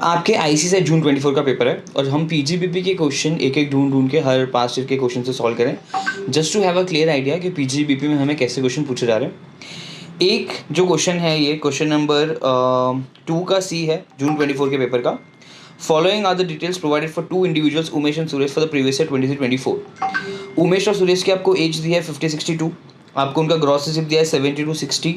आपके आईसी से जून 24 का पेपर है और हम पीजीबीपी के क्वेश्चन एक एक ढूंढ के हर 5 ईयर के क्वेश्चन से सॉल्व करें, just to have a clear idea कि पीजीबीपी में हमें कैसे क्वेश्चन पूछे जा रहे हैं। एक जो क्वेश्चन है, ये क्वेश्चन नंबर 2 का सी है जून 24 के पेपर का। Following are the details provided for two individuals, Umesh and Suresh, for the previous year 23-24। Umesh और सुरेश की आपको एज दी है 50-62, आपको उनका ग्रॉस रिसिप्ट दिया है 70-60,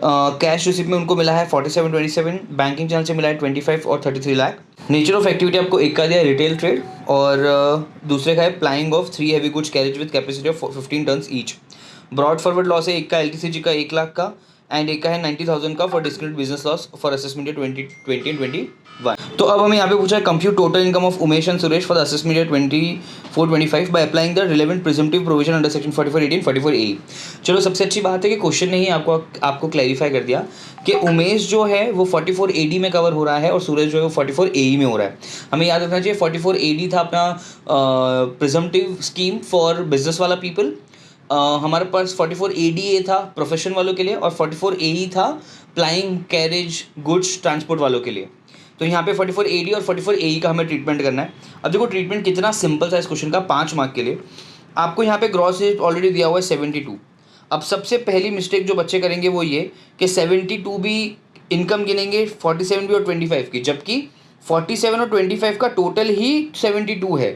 कैश रिसिप्ट में उनको मिला है 47-27, बैंकिंग चैनल से मिला है 25 और 33 लाख। नेचर ऑफ एक्टिविटी आपको एक का दिया है रिटेल ट्रेड और दूसरे का है plying of 3 heavy goods carriage with capacity of 15 tons each. Brought forward loss है एक का एलटीसीजी का 1 लाख का एंड एक का है 90,000 का for discrete business loss for assessment year 2020 and 21। तो अब हमें यहाँ पे पूछा है compute total income of Umesh and Suresh for the assessment year 24-25 by applying the relevant presumptive provision under section 44-18 44A। चलो, सबसे अच्छी बात है कि क्वेश्चन ने ही आपको क्लैरिफाई कर दिया कि उमेश जो है वो 44AD में कवर हो रहा है और सूरज जो है वो 44AE में हो रहा है। हमें याद रखना चाहिए 44AD था अपना प्रिजम्पटिव स्कीम फॉर बिजनेस वाला पीपल, हमारे पास 44ADA था प्रोफेशन वालों के लिए और 44AE था प्लाइंग कैरेज गुड्स ट्रांसपोर्ट वालों के लिए। तो यहाँ पे 44AD और 44AE का हमें ट्रीटमेंट करना है। अब देखो ट्रीटमेंट कितना सिंपल था इस क्वेश्चन का 5 मार्क के लिए। आपको यहाँ पे ग्रॉस रेट ऑलरेडी दिया हुआ है 72। अब सबसे पहली मिस्टेक जो बच्चे करेंगे वो ये कि 72 भी इनकम गिनेंगे, 47 भी और 25 की, जबकि 47 और 25 का टोटल ही 72 है।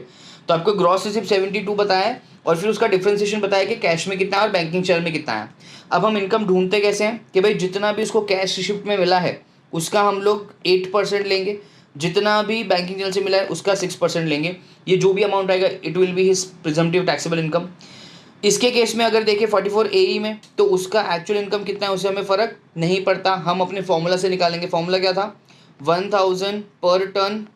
तो आपको ग्रॉस रिसिप्ट 72 बताया है और फिर उसका डिफ्रेंसिएशन बताया कि कैश में कितना है और बैंकिंग चैनल में कितना है। अब हम इनकम ढूंढते कैसे हैं कि भाई जितना भी उसको कैश रिसिप्ट में मिला है उसका हम लोग 8% लेंगे, जितना भी बैंकिंग चैनल से मिला है उसका 6% लेंगे। ये जो भी अमाउंट आएगा it will be his presumptive taxable income. इसके केस में अगर देखें 44AE में तो उसका एक्चुअल इनकम कितना है उससे हमें फ़र्क नहीं पड़ता, हम अपने फॉर्मूला से निकालेंगे। फॉर्मूला क्या था? 1000 पर टन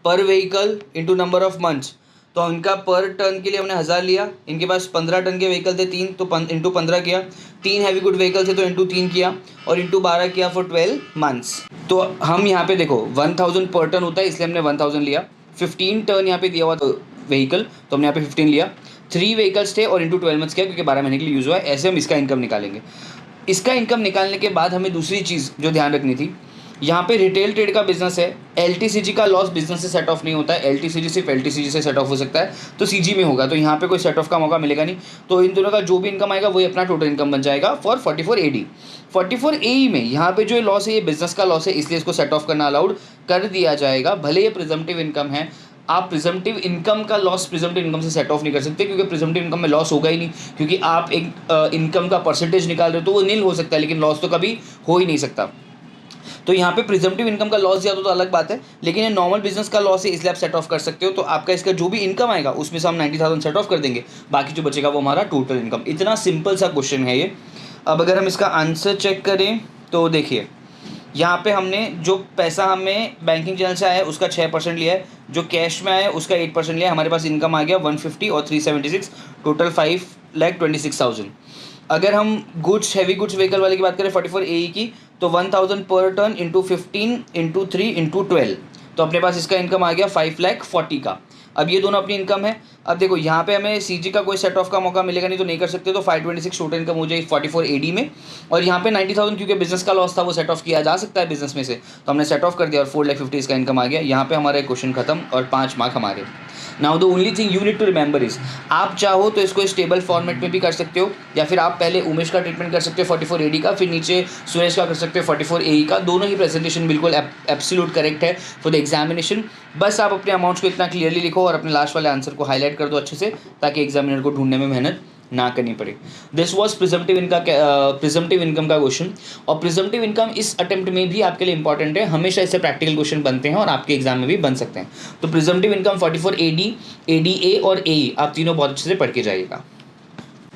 पर vehicle into number of months. तो इनका पर टन के लिए हमने 1000 लिया, इनके पास 15 टन के व्हीकल थे 3, तो इंटू 15 किया, 3 हैवी गुड व्हीकल थे तो इंटू 3 किया और इंटू 12 किया फॉर 12 मंथ्स। तो हम यहाँ पे देखो 1000 पर टन होता है इसलिए हमने 1000 लिया, 15 टन यहाँ पे दिया हुआ व्हीकल तो हमने यहाँ पे 15 लिया, 3 व्हीकल्स थे और इंटू 12 मंथ्स किया क्योंकि 12 महीने के लिए यूज़ हुआ है। ऐसे हम इसका इनकम निकालेंगे। इसका इनकम निकालने के बाद हमें दूसरी चीज़ जो ध्यान रखनी थी, यहाँ पे रिटेल ट्रेड का बिजनेस है, एलटीसीजी का लॉस बिजनेस से सेट ऑफ नहीं होता है, एलटीसीजी सिर्फ एलटीसीजी से सेट ऑफ हो सकता है, तो सीजी में होगा, तो यहाँ पे कोई सेट ऑफ का मौका मिलेगा नहीं। तो इन दोनों का जो भी इनकम आएगा वही अपना टोटल इनकम बन जाएगा फॉर 44AD। 44AE में यहाँ पे जो लॉस है ये बिजनेस का लॉस है इसलिए इसको सेट ऑफ करना अलाउड कर दिया जाएगा, भले ये प्रिजम्पटिव इनकम है। आप प्रिजम्पटिव इनकम का लॉस प्रिजम्पटिव इनकम से सेट ऑफ नहीं कर सकते क्योंकि प्रिजम्पटिव इनकम में लॉस होगा ही नहीं, क्योंकि आप एक इनकम का परसेंटेज निकाल रहे हो तो वो नील हो सकता है लेकिन लॉस तो कभी हो ही नहीं सकता। तो यहाँ पे प्रिजम्पटिव इनकम का लॉस दिया तो अलग बात है, लेकिन ये नॉर्मल बिजनेस का लॉस है इसलिए आप सेट ऑफ कर सकते हो। तो आपका इसका जो भी इनकम आएगा उसमें से हम 90,000 सेट ऑफ कर देंगे, बाकी जो बचेगा वो हमारा टोटल इनकम। इतना सिंपल सा क्वेश्चन है ये। अब अगर हम इसका आंसर चेक करें तो देखिए यहाँ पे हमने जो पैसा हमें बैंकिंग चैनल से आया है उसका 6% लिया है, जो कैश में आया है उसका 8% लिया है। हमारे पास इनकम आ गया 150 और 376, टोटल 5,26,000। अगर हम गुड्स हैवी गुड्स व्हीकल वाले की बात करें 44AE की तो 1000 पर टन इंटू 15 इंटू 3 इंटू 12, तो अपने पास इसका इनकम आ गया 5,40,000 का। अब ये दोनों अपनी इनकम है। अब देखो यहाँ पे हमें सीजी का कोई सेट ऑफ का मौका मिलेगा नहीं तो नहीं कर सकते, तो 526 टोटल इनकम हो जाएगी 44AD में। और यहाँ पे 90,000 क्योंकि बिजनेस का लॉस था वो सेट ऑफ किया जा सकता है बिजनेस में से, तो हमने सेट ऑफ कर दिया और 4,50,000 इसका इनकम आ गया। यहाँ पे हमारा क्वेश्चन खत्म और 5 मार्क हमारे। Now the only thing you need to remember is, आप चाहो तो इसको स्टेबल फॉर्मेट में भी कर सकते हो या फिर आप पहले उमेश का ट्रीटमेंट कर सकते हो 44AD का, फिर नीचे सुरेश का कर सकते हो 44AE का। दोनों ही प्रेजेंटेशन बिल्कुल एब्सोल्यूट करेक्ट है फॉर द एग्जामिनेशन। बस आप अपने अमाउंट्स को इतना क्लियरली लिखो और अपने लास्ट वाले आंसर को हाईलाइट कर दो अच्छे से, ताकि एग्जामिनर को ढूंढने में मेहनत ना करनी पड़े। दिस वॉज प्रिजम्पटिव इनकम का क्वेश्चन। और प्रिजम्पटिव इनकम इस अटेम्प्ट में भी आपके लिए इंपॉर्टेंट है, हमेशा इससे प्रैक्टिकल क्वेश्चन बनते हैं और आपके एग्जाम में भी बन सकते हैं। तो प्रिजम्पटिव इनकम 44AD, ADA और AE आप तीनों बहुत अच्छे से पढ़ के जाइएगा।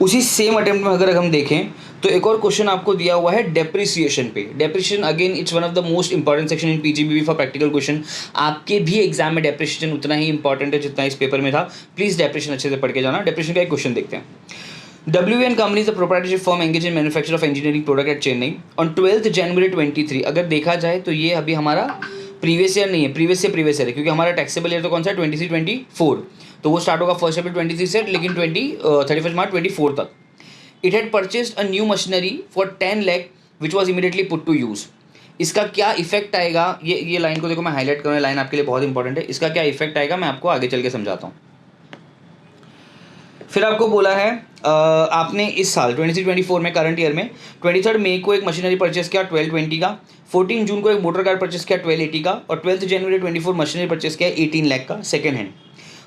उसी सेम अटेम्प्ट में अगर हम देखें तो एक और क्वेश्चन आपको दिया हुआ है डेप्रिसिएशन पे। Depreciation again it's one of the most important section in PGBB for practical question. आपके भी एग्जाम में डेप्रिसिएशन उतना ही इंपॉर्टेंट है जितना इस पेपर में था। प्लीज डेप्रिसिएशन अच्छे से पढ़ के जाना। डेप्रिसिएशन का एक क्वेश्चन देखते हैं। WN Company is a proprietorship firm engaged in manufacture of engineering product at Chennai on 12th January 23। अगर देखा जाए तो ये अभी हमारा प्रीवियस ईयर नहीं है, प्रीवियस ईयर है, क्योंकि हमारा टैक्सेबल ईयर तो कौन सा है 23-24, तो वो स्टार्ट होगा 1 अप्रैल 23 से लेकिन 31 मार्च 24 तक। It had purchased a new machinery for 10 lakh which was immediately put to use. इसका क्या इफेक्ट आएगा, ये लाइन को देखो मैं हाईलाइट करूँ, लाइन आपके लिए बहुत इंपॉर्टेंट है। इसका क्या इफेक्ट आएगा मैं आपको आगे चल के समझाता हूँ। फिर आपको बोला है आपने इस साल 23-24 में करंट ईयर में 23 मई को एक मशीनरी परचेस किया 1220 का, 14 जून को एक मोटर कार परचेस किया 1280 का, और 12 जनवरी 24 मशीनरी परचेस किया 18 लाख का second hand.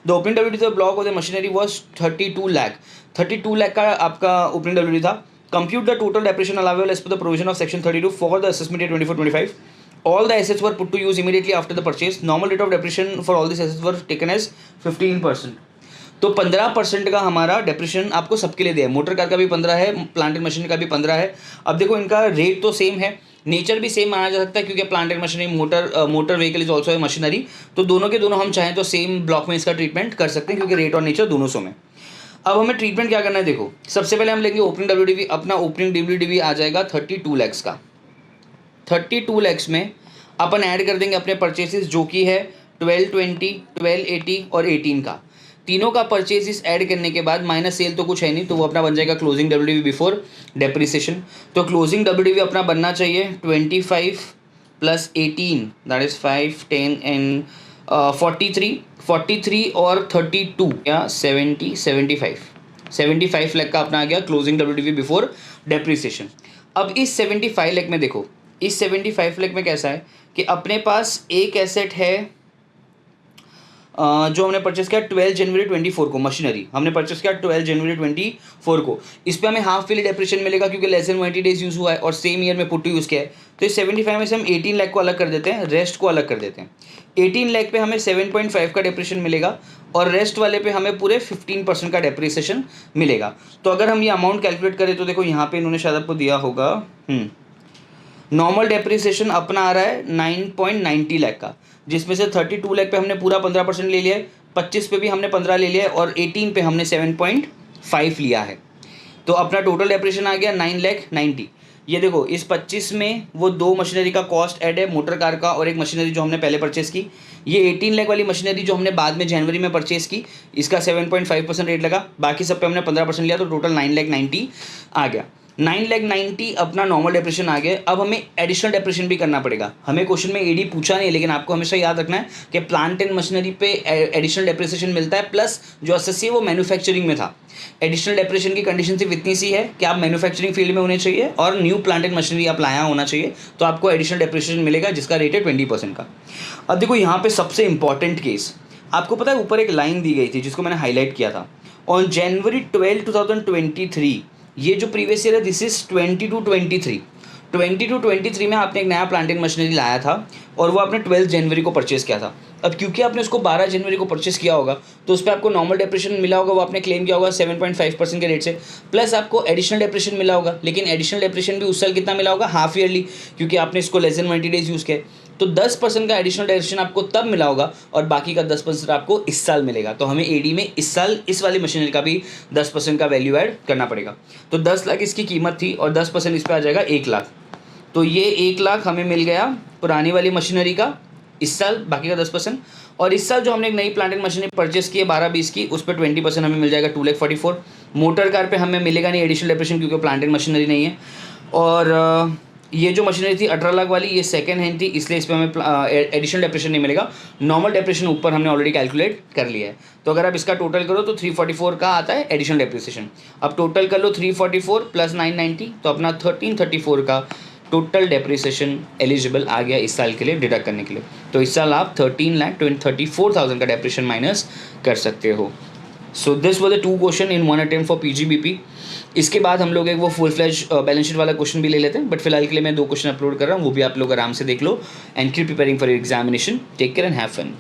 The opening WD block of the machinery was 32 lakh का आपका ओपनिंग डब्ल्यूडी था। Compute the total depreciation allowable as per the provision of section 32 for the assessment year 24-25। All the assets were put to use immediately after the purchase. Normal rate of depreciation for all these assets were taken as 15%. तो 15% का हमारा depreciation आपको सबके लिए दिया है। Motor car का भी 15 है, प्लांट एंड मशीनरी का भी 15 है। अब देखो इनका रेट तो सेम है, नेचर भी सेम माना जा सकता है क्योंकि plant and machinery motor vehicle is also है मशीनरी, तो दोनों के दोनों हम चाहें तो सेम ब्लॉक में इसका ट्रीटमेंट कर सकते हैं क्योंकि रेट और नेचर दोनों सो में। अब हमें ट्रीटमेंट क्या करना है, देखो सबसे पहले हम लेंगे ओपनिंग डब्ल्यूडीवी। अपना ओपनिंग डब्ल्यूडीवी आ जाएगा 32 लैक्स का। 32 लैक्स में अपन ऐड कर देंगे अपने परचेसेस जो कि है 1220, 1280 और 18 का। तीनों का परचेसेस ऐड करने के बाद माइनस सेल तो कुछ है नहीं, तो वो अपना बन जाएगा क्लोजिंग डब्ल्यूडीवी बिफोर डेप्रिसिएशन। तो क्लोजिंग डब्ल्यूडीवी अपना बनना चाहिए 25 + 18 दैट इज 5, 10 एंड 43 और 32 या 75 लाख का अपना आ गया क्लोजिंग डब्ल्यूडीवी बिफोर डेप्रिसिएशन। अब इस 75 लाख में देखो, इस 75 लाख में कैसा है कि अपने पास एक एसेट है जो हमने परचेस किया 12 जनवरी 24 को, मशीनरी हमने परचेस किया 12 जनवरी 24 को। इस पे हमें हाफ ईयरली डेप्रिसिएशन मिलेगा क्योंकि लेस देन 20 डेज यूज़ हुआ है और सेम ईयर में पुट टू यूज़ किया है। तो इस 75 में से हम 18 लाख को अलग कर देते हैं, रेस्ट को अलग कर देते हैं। 18 लाख पे हमें 7.5 का डेप्रिसिएशन मिलेगा और रेस्ट वाले पे हमें पूरे 15% का डेप्रिसिएशन मिलेगा। तो अगर हम ये अमाउंट कैलकुलेट करें तो देखो यहाँ पे इन्होंने शायद आपको दिया होगा, नॉर्मल डेप्रिसिएशन अपना आ रहा है 9.90 लाख का, जिसमें से 32 लाख पे हमने पूरा 15% ले लिया है, 25 पे भी हमने 15 ले लिया है और 18 पे हमने 7.5 लिया है। तो अपना टोटल डेप्रिसिएशन आ गया 9,90,000। ये देखो इस 25 में वो दो मशीनरी का कॉस्ट ऐड है, मोटर कार का और एक मशीनरी जो हमने पहले परचेस की। ये 18 लाख वाली मशीनरी जो हमने बाद में जनवरी में परचेस की, इसका 7.5% रेट लगा, बाकी सब पे हमने 15% लिया, तो टोटल 9,90,000 आ गया। 9,90,000 अपना नॉर्मल डेप्रिसिएशन आ गया। अब हमें एडिशनल डेप्रिसिएशन भी करना पड़ेगा। हमें क्वेश्चन में एडी पूछा नहीं, लेकिन आपको हमेशा याद रखना है कि प्लांट एंड मशीनरी पे एडिशनल डेप्रिसिएशन मिलता है, प्लस जो एसेसी है वो मैन्युफैक्चरिंग में था। एडिशनल डेप्रिसिएशन की कंडीशन सिर्फ इतनी सी है कि आप मैन्युफैक्चरिंग फील्ड में होने चाहिए और न्यू प्लांट एंड मशीनरी आप लाया होना चाहिए, तो आपको एडिशनल डेप्रिसिएशन मिलेगा जिसका रेट है 20% का। अब देखो यहाँ पे सबसे इंपॉर्टेंट केस, आपको पता है ऊपर एक लाइन दी गई थी जिसको मैंने हाईलाइट किया था, ऑन जनवरी 12, 2023, ये जो प्रीवियस ईयर है दिस इज 22-23 में आपने एक नया प्लांट एंड मशीनरी लाया था और वो आपने 12 जनवरी को परचेस किया था। अब क्योंकि आपने उसको 12 जनवरी को परचेस किया होगा तो उस पर आपको नॉर्मल डेप्रिसिएशन मिला होगा, वो आपने क्लेम किया होगा 7.5% के रेट से, प्लस आपको एडिशनल डेप्रिसिएशन मिला होगा। लेकिन एडिशनल डेप्रिसिएशन भी उस साल कितना मिला होगा, हाफ ईयरली, क्योंकि आपने इसको लेस देन 20 डेज यूज़ किया। तो 10% का एडिशनल डेप्रिसिएशन आपको तब मिला होगा और बाकी का 10% आपको इस साल मिलेगा। तो हमें एडी में इस साल इस वाली मशीनरी का भी 10% का वैल्यू ऐड करना पड़ेगा। तो 10 लाख इसकी कीमत थी और 10% इस पर आ जाएगा 1 लाख। तो ये 1 लाख हमें मिल गया पुरानी वाली मशीनरी का इस साल, बाकी का 10%। और इस साल जो हमने एक नई प्लांट एंड मशीनरी परचेस की है 12-20 की, उस पर 20% हमें मिल जाएगा 2,44,000। मोटर कार पे हमें मिलेगा नहीं एडिशनल डेप्रिसिएशन क्योंकि प्लांट एंड मशीनरी नहीं है। और ये जो मशीनरी थी 18 लाख वाली, ये सेकंड हैंड थी, इसलिए इस पर हमें एडिशनल डेप्रिसिएशन नहीं मिलेगा। नॉर्मल डेप्रिसिएशन ऊपर हमने ऑलरेडी कैलकुलेट कर लिया है। तो अगर आप इसका टोटल करो तो 344 का आता है एडिशनल डेप्रिसिएशन। अब टोटल कर लो 344 + 990, तो अपना 1334 का टोटल डेप्रिसिएशन एलिजिबल आ गया इस साल के लिए डिडक्ट करने के लिए। तो इस साल आप 13,34,000 का डेप्रिसिएशन माइनस कर सकते हो। So this were the 2 question in 1 attempt for PGBP। इसके बाद हम लोग एक वो फुल फ्लैश बैलेंस शीट वाला क्वेश्चन भी ले लेते हैं, बट फिलहाल के लिए मैं 2 क्वेश्चन अपलोड कर रहा हूँ, वो भी आप लोग आराम से देख लो and keep preparing for your examination. Take care and have fun.